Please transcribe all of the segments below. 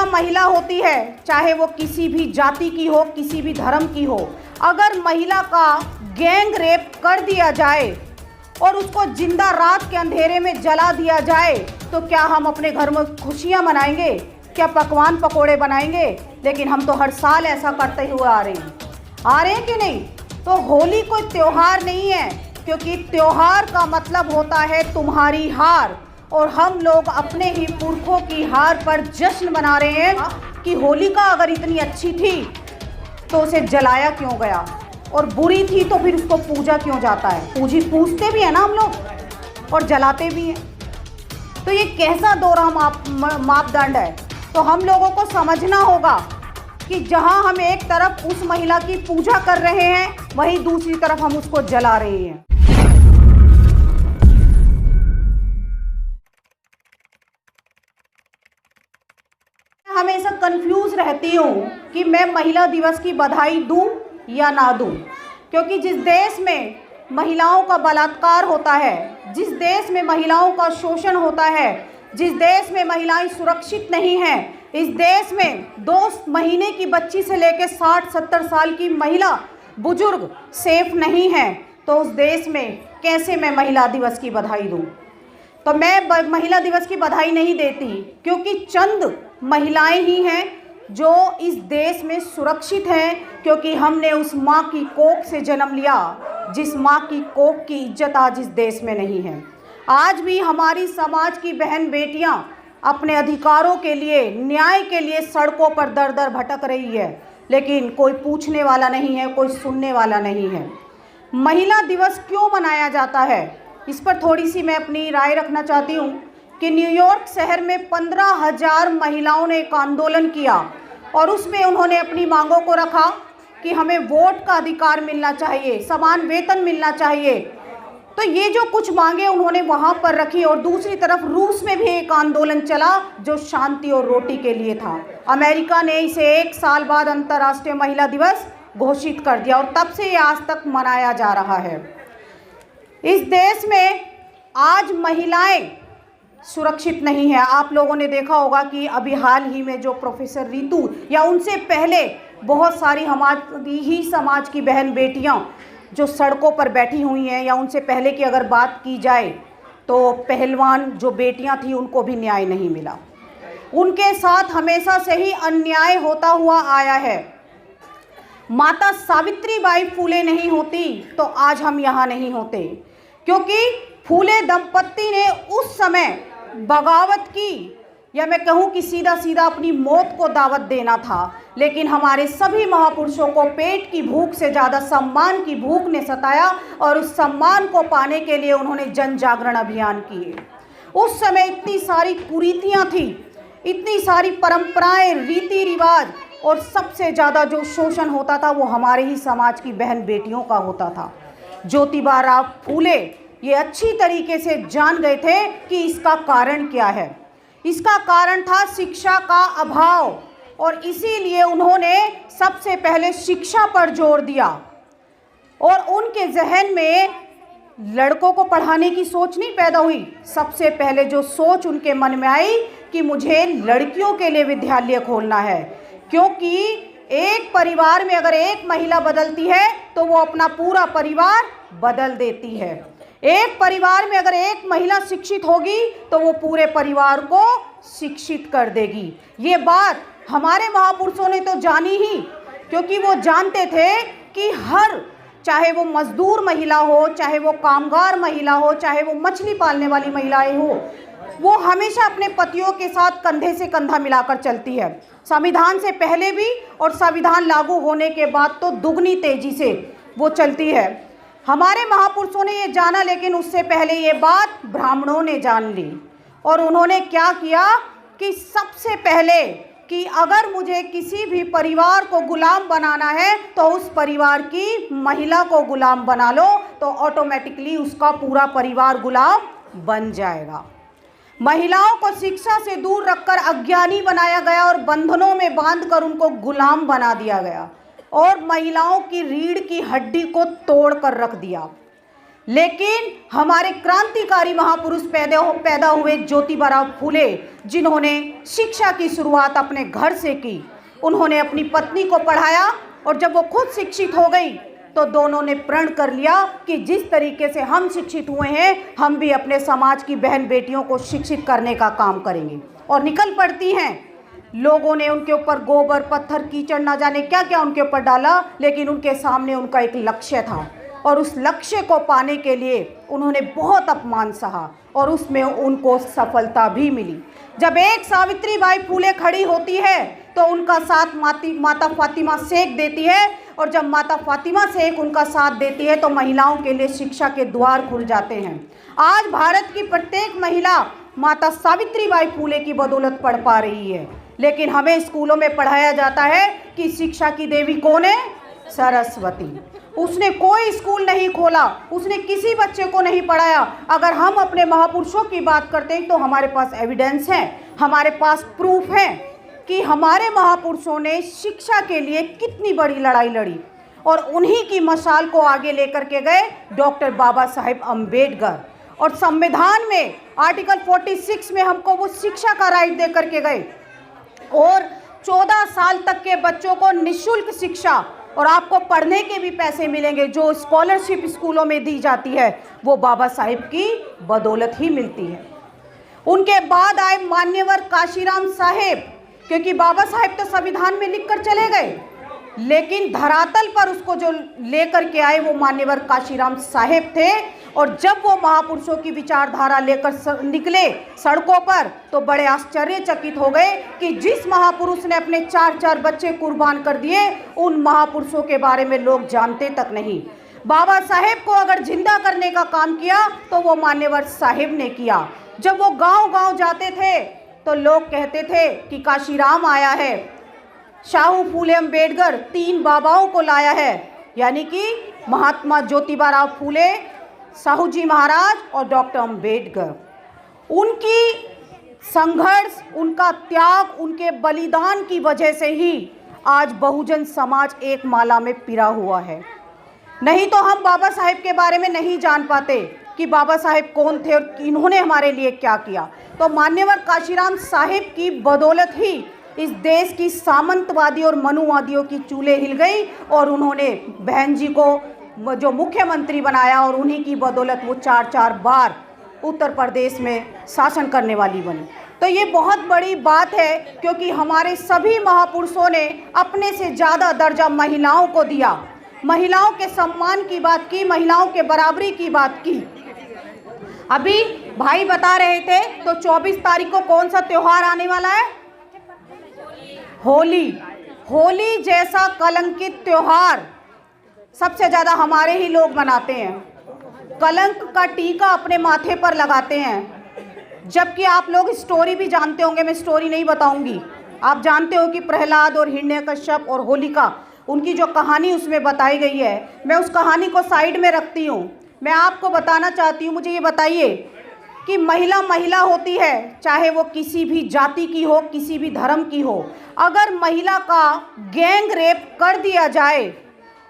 महिला होती है, चाहे वो किसी भी जाति की हो, किसी भी धर्म की हो, अगर महिला का गैंग रेप कर दिया जाए और उसको जिंदा रात के अंधेरे में जला दिया जाए, तो क्या हम अपने घर में खुशियां मनाएंगे? क्या पकवान पकोड़े बनाएंगे? लेकिन हम तो हर साल ऐसा करते हुए आ रहे हैं कि नहीं? तो होली कोई त्योहार नहीं है, क्योंकि त्योहार का मतलब होता है तुम्हारी हार, और हम लोग अपने ही पुरखों की हार पर जश्न मना रहे हैं कि होलिका अगर इतनी अच्छी थी तो उसे जलाया क्यों गया, और बुरी थी तो फिर उसको पूजा क्यों जाता है? पूजते भी हैं ना हम लोग और जलाते भी हैं। तो ये कैसा दोहरा मापदंड है? तो हम लोगों को समझना होगा कि जहां हम एक तरफ उस महिला की पूजा कर रहे हैं, वहीं दूसरी तरफ हम उसको जला रहे हैं। हमेशा कंफ्यूज रहती हूँ कि मैं महिला दिवस की बधाई दूं या ना दूं, क्योंकि जिस देश में महिलाओं का बलात्कार होता है, जिस देश में महिलाओं का शोषण होता है, जिस देश में महिलाएं सुरक्षित नहीं हैं, इस देश में 2 महीने की बच्ची से लेकर 60-70 साल की महिला बुजुर्ग सेफ नहीं है, तो उस देश में कैसे मैं महिला दिवस की बधाई दूं? तो मैं महिला दिवस की बधाई नहीं देती, क्योंकि चंद महिलाएं ही हैं जो इस देश में सुरक्षित हैं, क्योंकि हमने उस माँ की कोख से जन्म लिया जिस माँ की कोख की इज्जत आज इस देश में नहीं है। आज भी हमारी समाज की बहन बेटियां अपने अधिकारों के लिए, न्याय के लिए सड़कों पर दर दर भटक रही है, लेकिन कोई पूछने वाला नहीं है, कोई सुनने वाला नहीं है। महिला दिवस क्यों मनाया जाता है, इस पर थोड़ी सी मैं अपनी राय रखना चाहती हूँ कि न्यूयॉर्क शहर में 15,000 महिलाओं ने एक आंदोलन किया और उसमें उन्होंने अपनी मांगों को रखा कि हमें वोट का अधिकार मिलना चाहिए, समान वेतन मिलना चाहिए। तो ये जो कुछ मांगे उन्होंने वहाँ पर रखी, और दूसरी तरफ रूस में भी एक आंदोलन चला जो शांति और रोटी के लिए था। अमेरिका ने इसे 1 साल बाद अंतर्राष्ट्रीय महिला दिवस घोषित कर दिया, और तब से ये आज तक मनाया जा रहा है। इस देश में आज महिलाएं सुरक्षित नहीं है। आप लोगों ने देखा होगा कि अभी हाल ही में जो प्रोफेसर रितु या उनसे पहले बहुत सारी हमारी ही समाज की बहन बेटियां जो सड़कों पर बैठी हुई हैं, या उनसे पहले की अगर बात की जाए तो पहलवान जो बेटियां थी उनको भी न्याय नहीं मिला। उनके साथ हमेशा से ही अन्याय होता हुआ आया है। माता सावित्रीबाई फूले नहीं होती तो आज हम यहाँ नहीं होते, क्योंकि फूले दंपत्ति ने उस समय बगावत की, या मैं कहूँ कि सीधा सीधा अपनी मौत को दावत देना था। लेकिन हमारे सभी महापुरुषों को पेट की भूख से ज़्यादा सम्मान की भूख ने सताया, और उस सम्मान को पाने के लिए उन्होंने जन जागरण अभियान किए। उस समय इतनी सारी कुरीतियाँ थी, इतनी सारी परंपराएं, रीति रिवाज, और सबसे ज़्यादा जो शोषण होता था वो हमारे ही समाज की बहन बेटियों का होता था। ज्योतिबा राव फूले ये अच्छी तरीके से जान गए थे कि इसका कारण क्या है। इसका कारण था शिक्षा का अभाव, और इसीलिए उन्होंने सबसे पहले शिक्षा पर जोर दिया, और उनके जहन में लड़कों को पढ़ाने की सोच नहीं पैदा हुई। सबसे पहले जो सोच उनके मन में आई कि मुझे लड़कियों के लिए विद्यालय खोलना है, क्योंकि एक परिवार में अगर एक महिला बदलती है तो वो अपना पूरा परिवार बदल देती है। एक परिवार में अगर एक महिला शिक्षित होगी तो वो पूरे परिवार को शिक्षित कर देगी। ये बात हमारे महापुरुषों ने तो जानी ही, क्योंकि वो जानते थे कि हर, चाहे वो मजदूर महिला हो, चाहे वो कामगार महिला हो, चाहे वो मछली पालने वाली महिलाएं हो, वो हमेशा अपने पतियों के साथ कंधे से कंधा मिलाकर चलती है। संविधान से पहले भी और संविधान लागू होने के बाद तो दुगनी तेजी से वो चलती है। हमारे महापुरुषों ने ये जाना, लेकिन उससे पहले ये बात ब्राह्मणों ने जान ली, और उन्होंने क्या किया कि सबसे पहले कि अगर मुझे किसी भी परिवार को गुलाम बनाना है तो उस परिवार की महिला को गुलाम बना लो, तो ऑटोमेटिकली उसका पूरा परिवार गुलाम बन जाएगा। महिलाओं को शिक्षा से दूर रखकर अज्ञानी बनाया गया और बंधनों में बांधकर उनको गुलाम बना दिया गया, और महिलाओं की रीढ़ की हड्डी को तोड़ कर रख दिया। लेकिन हमारे क्रांतिकारी महापुरुष पैदा हुए ज्योतिबा फूले, जिन्होंने शिक्षा की शुरुआत अपने घर से की, उन्होंने अपनी पत्नी को पढ़ाया और जब वो खुद शिक्षित हो गई तो दोनों ने प्रण कर लिया कि जिस तरीके से हम शिक्षित हुए हैं, हम भी अपने समाज की बहन बेटियों को शिक्षित करने का काम करेंगे। और निकल पड़ती हैं। लोगों ने उनके ऊपर गोबर, पत्थर, कीचड़, ना जाने क्या क्या उनके ऊपर डाला, लेकिन उनके सामने उनका एक लक्ष्य था और उस लक्ष्य को पाने के लिए उन्होंने बहुत अपमान सहा और उसमें उनको सफलता भी मिली। जब एक सावित्रीबाई फूले खड़ी होती है तो उनका साथ माता फातिमा शेख देती है, और जब माता फातिमा शेख उनका साथ देती है तो महिलाओं के लिए शिक्षा के द्वार खुल जाते हैं। आज भारत की प्रत्येक महिला माता सावित्रीबाई फूले की बदौलत पढ़ पा रही है। लेकिन हमें स्कूलों में पढ़ाया जाता है कि शिक्षा की देवी कौन है? सरस्वती। उसने कोई स्कूल नहीं खोला, उसने किसी बच्चे को नहीं पढ़ाया। अगर हम अपने महापुरुषों की बात करते हैं तो हमारे पास एविडेंस है, हमारे पास प्रूफ है कि हमारे महापुरुषों ने शिक्षा के लिए कितनी बड़ी लड़ाई लड़ी, और उन्हीं की मशाल को आगे लेकर के गए डॉक्टर बाबा साहेब अम्बेडकर। और संविधान में आर्टिकल 46 में हमको वो शिक्षा का राइट दे करके गए, और 14 साल तक के बच्चों को निःशुल्क शिक्षा और आपको पढ़ने के भी पैसे मिलेंगे। जो स्कॉलरशिप स्कूलों में दी जाती है वो बाबा साहेब की बदौलत ही मिलती है। उनके बाद आए मान्यवर काशीराम साहेब, क्योंकि बाबा साहेब तो संविधान में लिखकर चले गए, लेकिन धरातल पर उसको जो लेकर के आए वो मान्यवर काशीराम साहेब थे। और जब वो महापुरुषों की विचारधारा लेकर निकले सड़कों पर तो बड़े आश्चर्यचकित हो गए कि जिस महापुरुष ने अपने 4-4 बच्चे कुर्बान कर दिए, उन महापुरुषों के बारे में लोग जानते तक नहीं। बाबा साहेब को अगर जिंदा करने का काम किया तो वो मान्यवर साहेब ने किया। जब वो गांव-गांव जाते थे तो लोग कहते थे कि काशीराम आया है, शाहू फूले अम्बेडकर 3 बाबाओं को लाया है, यानी कि महात्मा ज्योतिबा फूले, साहू जी महाराज और डॉक्टर अम्बेडकर। उनकी संघर्ष, उनका त्याग, उनके बलिदान की वजह से ही आज बहुजन समाज एक माला में पिरा हुआ है। नहीं तो हम बाबा साहेब के बारे में नहीं जान पाते कि बाबा साहेब कौन थे और इन्होंने हमारे लिए क्या किया। तो मान्यवर काशीराम साहेब की बदौलत ही इस देश की सामंतवादी और मनुवादियों की चूल्हे हिल गई और उन्होंने बहन जी को जो मुख्यमंत्री बनाया, और उन्हीं की बदौलत वो 4-4 बार उत्तर प्रदेश में शासन करने वाली बनी। तो ये बहुत बड़ी बात है, क्योंकि हमारे सभी महापुरुषों ने अपने से ज़्यादा दर्जा महिलाओं को दिया, महिलाओं के सम्मान की बात की, महिलाओं के बराबरी की बात की। अभी भाई बता रहे थे तो 24 तारीख को कौन सा त्यौहार आने वाला है? होली। होली जैसा कलंकित त्यौहार सबसे ज़्यादा हमारे ही लोग मनाते हैं। कलंक का टीका अपने माथे पर लगाते हैं। जबकि आप लोग स्टोरी भी जानते होंगे, मैं स्टोरी नहीं बताऊंगी। आप जानते हो कि प्रहलाद और हिरण्यकश्यप और होलिका, उनकी जो कहानी उसमें बताई गई है, मैं उस कहानी को साइड में रखती हूँ। मैं आपको बताना चाहती हूँ, मुझे ये बताइए कि महिला महिला होती है, चाहे वो किसी भी जाति की हो, किसी भी धर्म की हो। अगर महिला का गैंग रेप कर दिया जाए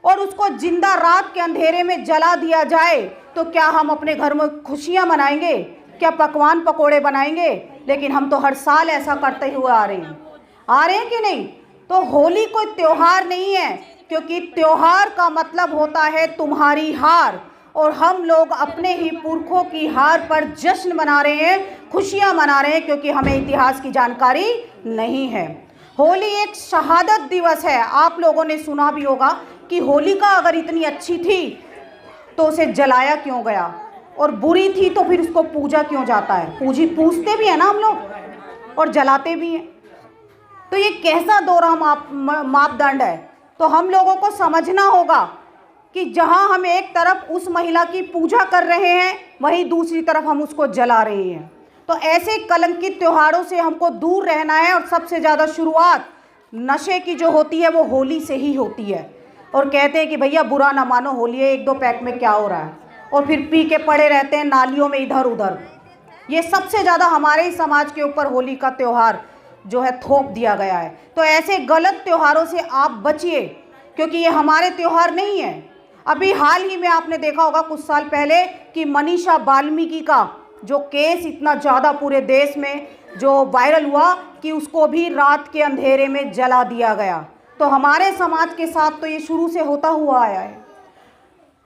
और उसको जिंदा रात के अंधेरे में जला दिया जाए तो क्या हम अपने घर में खुशियां मनाएंगे? क्या पकवान पकोड़े बनाएंगे? लेकिन हम तो हर साल ऐसा करते हुए आ रहे हैं कि नहीं? तो होली कोई त्यौहार नहीं है, क्योंकि त्यौहार का मतलब होता है तुम्हारी हार, और हम लोग अपने ही पुरखों की हार पर जश्न मना रहे हैं, खुशियां मना रहे हैं, क्योंकि हमें इतिहास की जानकारी नहीं है। होली एक शहादत दिवस है। आप लोगों ने सुना भी होगा कि होलिका अगर इतनी अच्छी थी तो उसे जलाया क्यों गया, और बुरी थी तो फिर उसको पूजा क्यों जाता है? पूजते भी हैं ना हम लोग और जलाते भी हैं। तो ये कैसा दोहरा मापदंड है? तो हम लोगों को समझना होगा कि जहां हम एक तरफ उस महिला की पूजा कर रहे हैं, वहीं दूसरी तरफ हम उसको जला रहे हैं। तो ऐसे कलंकित त्योहारों से हमको दूर रहना है। और सबसे ज़्यादा शुरुआत नशे की जो होती है वो होली से ही होती है। और कहते हैं कि भैया बुरा ना मानो, होली है, 1-2 पैक में क्या हो रहा है, और फिर पी के पड़े रहते हैं नालियों में इधर उधर। ये सबसे ज़्यादा हमारे ही समाज के ऊपर होली का त्यौहार जो है थोप दिया गया है। तो ऐसे गलत त्योहारों से आप बचिए, क्योंकि ये हमारे त्यौहार नहीं है। अभी हाल ही में आपने देखा होगा कुछ साल पहले कि मनीषा वाल्मीकि का जो केस इतना ज़्यादा पूरे देश में जो वायरल हुआ कि उसको भी रात के अंधेरे में जला दिया गया। तो हमारे समाज के साथ तो ये शुरू से होता हुआ आया है।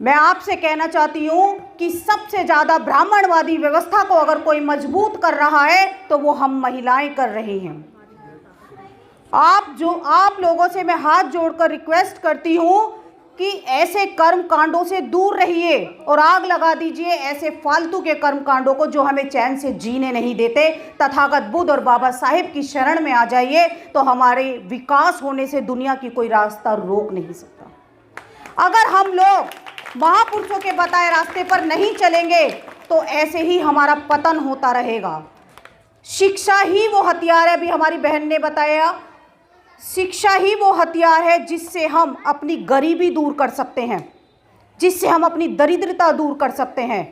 मैं आपसे कहना चाहती हूँ कि सबसे ज़्यादा ब्राह्मणवादी व्यवस्था को अगर कोई मजबूत कर रहा है तो वो हम महिलाएं कर रही हैं। आप लोगों से मैं हाथ जोड़कर रिक्वेस्ट करती हूँ कि ऐसे कर्म कांडों से दूर रहिए और आग लगा दीजिए ऐसे फालतू के कर्म कांडों को जो हमें चैन से जीने नहीं देते। तथागत बुद्ध और बाबा साहेब की शरण में आ जाइए तो हमारे विकास होने से दुनिया की कोई रास्ता रोक नहीं सकता। अगर हम लोग महापुरुषों के बताए रास्ते पर नहीं चलेंगे तो ऐसे ही हमारा पतन होता रहेगा। शिक्षा ही वो हथियार है, अभी हमारी बहन ने बताया, शिक्षा ही वो हथियार है जिससे हम अपनी गरीबी दूर कर सकते हैं, जिससे हम अपनी दरिद्रता दूर कर सकते हैं।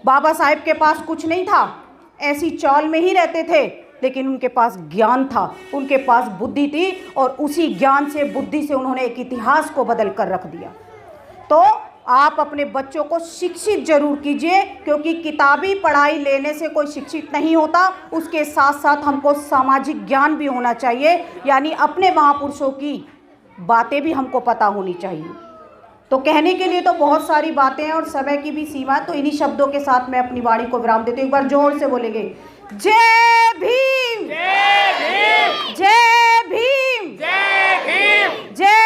बाबा साहेब के पास कुछ नहीं था, ऐसी चाल में ही रहते थे, लेकिन उनके पास ज्ञान था, उनके पास बुद्धि थी और उसी ज्ञान से बुद्धि से उन्होंने एक इतिहास को बदल कर रख दिया। तो आप अपने बच्चों को शिक्षित जरूर कीजिए, क्योंकि किताबी पढ़ाई लेने से कोई शिक्षित नहीं होता, उसके साथ साथ हमको सामाजिक ज्ञान भी होना चाहिए, यानी अपने महापुरुषों की बातें भी हमको पता होनी चाहिए। तो कहने के लिए तो बहुत सारी बातें हैं और समय की भी सीमा है, तो इन्हीं शब्दों के साथ मैं अपनी वाणी को विराम देती हूँ। एक बार जोर से बोलेंगे, जय भीम, जय भीम, जय भीम, जय भीम, जय